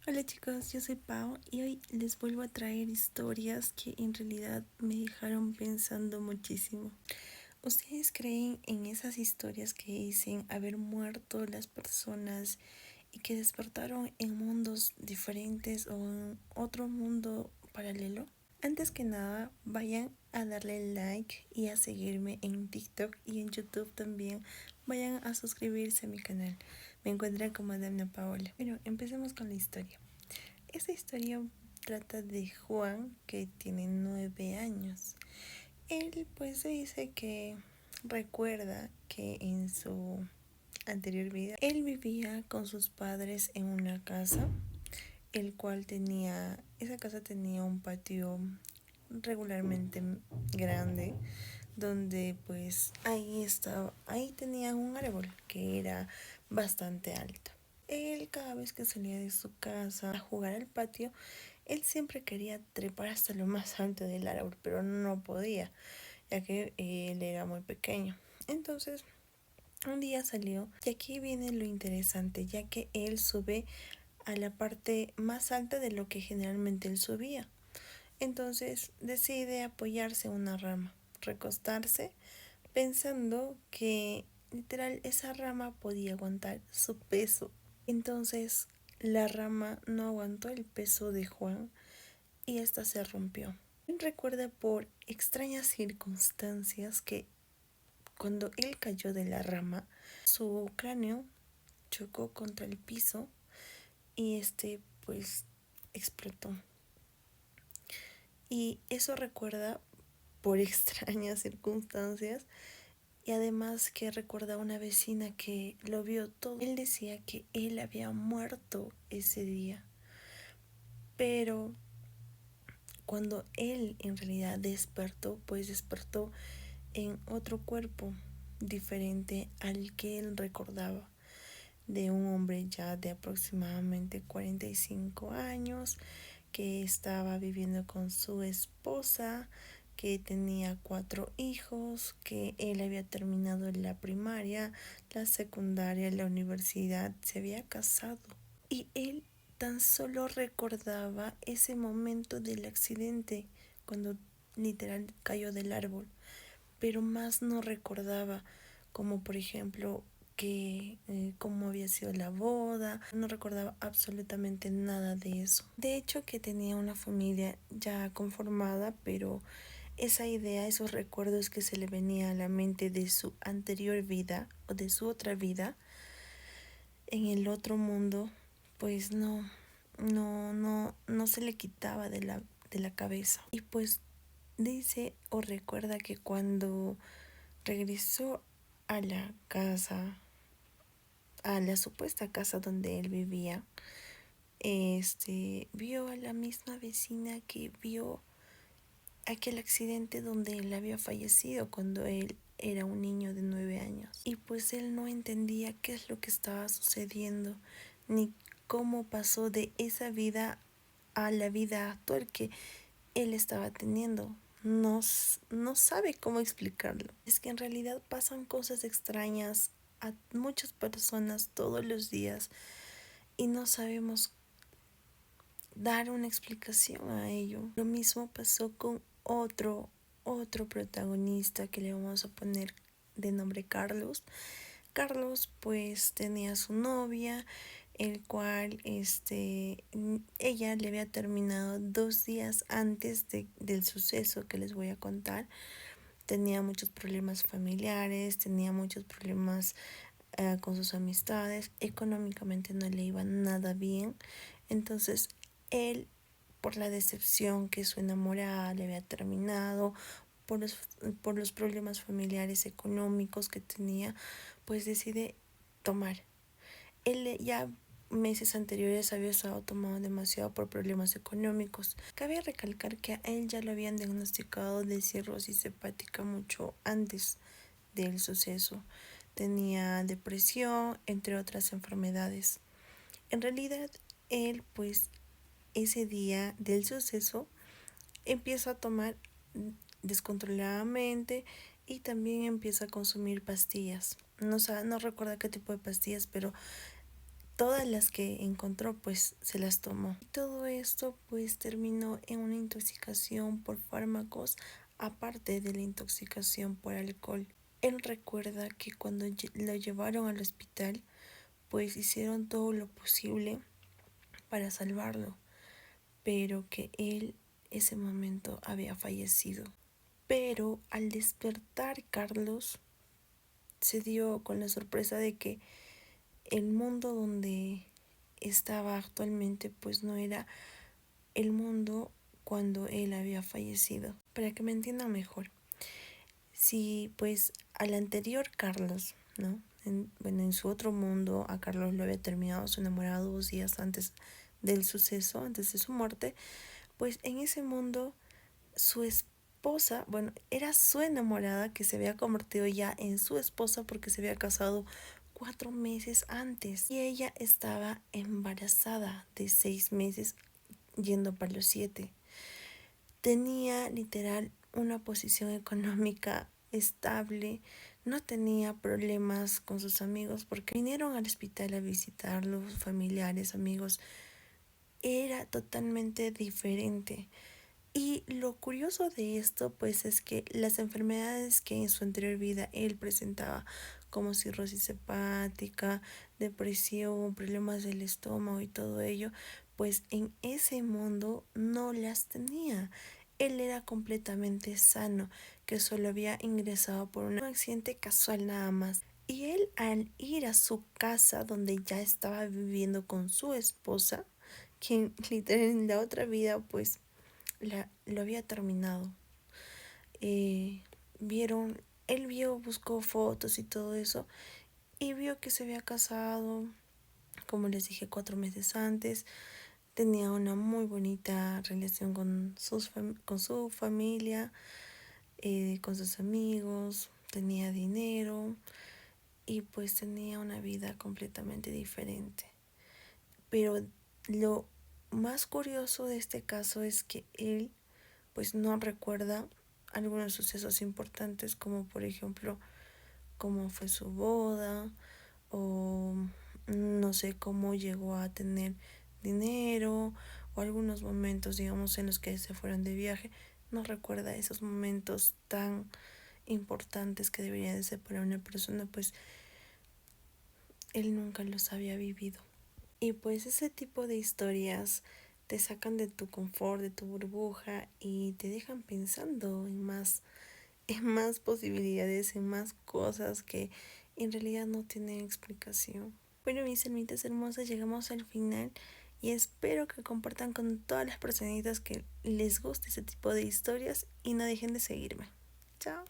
Hola chicos, yo soy Pau y hoy les vuelvo a traer historias que en realidad me dejaron pensando muchísimo. ¿Ustedes creen en esas historias que dicen haber muerto las personas y que despertaron en mundos diferentes o en otro mundo paralelo? Antes que nada, vayan a darle like y a seguirme en TikTok y en YouTube también. Vayan a suscribirse a mi canal. Me encuentran como Damna Paola. Bueno, empecemos con la historia. Esta historia trata de Juan, que tiene 9 años. Él pues se dice que recuerda que en su anterior vida él vivía con sus padres en una casa, esa casa tenía un patio regularmente grande, donde pues ahí tenía un árbol que era bastante alto. Él cada vez que salía de su casa a jugar al patio, él siempre quería trepar hasta lo más alto del árbol, pero no podía, ya que él era muy pequeño. Entonces, un día salió, y aquí viene lo interesante, ya que él sube a la parte más alta de lo que generalmente él subía. Entonces decide apoyarse en una rama, recostarse, pensando que literal esa rama podía aguantar su peso. Entonces la rama no aguantó el peso de Juan y esta se rompió. Él recuerda por extrañas circunstancias que cuando él cayó de la rama, su cráneo chocó contra el piso y pues explotó. Y eso recuerda por extrañas circunstancias y además que recuerda a una vecina que lo vio todo. Él decía que él había muerto ese día, pero cuando él en realidad despertó, pues despertó en otro cuerpo diferente al que él recordaba, de un hombre ya de aproximadamente 45 años que estaba viviendo con su esposa, que tenía 4 hijos, que él había terminado la primaria, la secundaria, la universidad, se había casado. Y él tan solo recordaba ese momento del accidente, cuando literal cayó del árbol, pero más no recordaba, como por ejemplo que cómo había sido la boda, no recordaba absolutamente nada de eso. De hecho que tenía una familia ya conformada, pero esa idea, esos recuerdos que se le venía a la mente de su anterior vida o de su otra vida en el otro mundo, pues no se le quitaba de la cabeza. Y pues dice o recuerda que cuando regresó a la casa, a la supuesta casa donde él vivía, vio a la misma vecina que vio aquel accidente donde él había fallecido cuando él era un niño de 9 años. Y pues él no entendía qué es lo que estaba sucediendo, ni cómo pasó de esa vida a la vida actual que él estaba teniendo. No sabe cómo explicarlo. Es que en realidad pasan cosas extrañas a muchas personas todos los días y no sabemos dar una explicación a ello. Lo mismo pasó con otro protagonista que le vamos a poner de nombre Carlos. Carlos pues tenía su novia, el cual ella le había terminado 2 días antes del suceso que les voy a contar. Tenía muchos problemas familiares, tenía muchos problemas con sus amistades, económicamente no le iba nada bien. Entonces él, por la decepción que su enamorada le había terminado, por los problemas familiares económicos que tenía, pues decide tomar. Él ya meses anteriores había estado tomando demasiado por problemas económicos. Cabe recalcar que a él ya lo habían diagnosticado de cirrosis hepática mucho antes del suceso. Tenía depresión, entre otras enfermedades. En realidad, él pues ese día del suceso empieza a tomar descontroladamente y también empieza a consumir pastillas. No recuerda qué tipo de pastillas, pero todas las que encontró pues se las tomó. Todo esto pues terminó en una intoxicación por fármacos, aparte de la intoxicación por alcohol. Él recuerda que cuando lo llevaron al hospital pues hicieron todo lo posible para salvarlo, pero que él ese momento había fallecido. Pero al despertar Carlos se dio con la sorpresa de que el mundo donde estaba actualmente pues no era el mundo cuando él había fallecido. Para que me entiendan mejor, si pues al anterior Carlos, ¿no? En su otro mundo a Carlos lo había terminado su enamorado 2 días antes del suceso, antes de su muerte, pues en ese mundo su esposa, bueno, era su enamorada que se había convertido ya en su esposa porque se había casado 4 meses antes y ella estaba embarazada de 6 meses yendo para los 7. Tenía literal una posición económica estable, no tenía problemas con sus amigos porque vinieron al hospital a visitarlos, familiares, amigos. Era totalmente diferente. Y lo curioso de esto pues es que las enfermedades que en su anterior vida él presentaba, como cirrosis hepática, depresión, problemas del estómago y todo ello, pues en ese mundo no las tenía. Él era completamente sano, que solo había ingresado por un accidente casual nada más. Y él al ir a su casa donde ya estaba viviendo con su esposa, quien literal en la otra vida pues lo había terminado. Vieron, él vio, buscó fotos y todo eso y vio que se había casado, como les dije, 4 meses antes. Tenía una muy bonita relación con con su familia, con sus amigos, tenía dinero y pues tenía una vida completamente diferente. Pero lo más curioso de este caso es que él pues no recuerda algunos sucesos importantes, como por ejemplo cómo fue su boda o no sé cómo llegó a tener dinero o algunos momentos digamos en los que se fueron de viaje. No recuerda esos momentos tan importantes que deberían de ser para una persona, pues él nunca los había vivido. Y pues ese tipo de historias te sacan de tu confort, de tu burbuja y te dejan pensando en más posibilidades, en más cosas que en realidad no tienen explicación. Bueno, mis almitas hermosas, llegamos al final y espero que compartan con todas las personitas que les guste ese tipo de historias y no dejen de seguirme. Chao.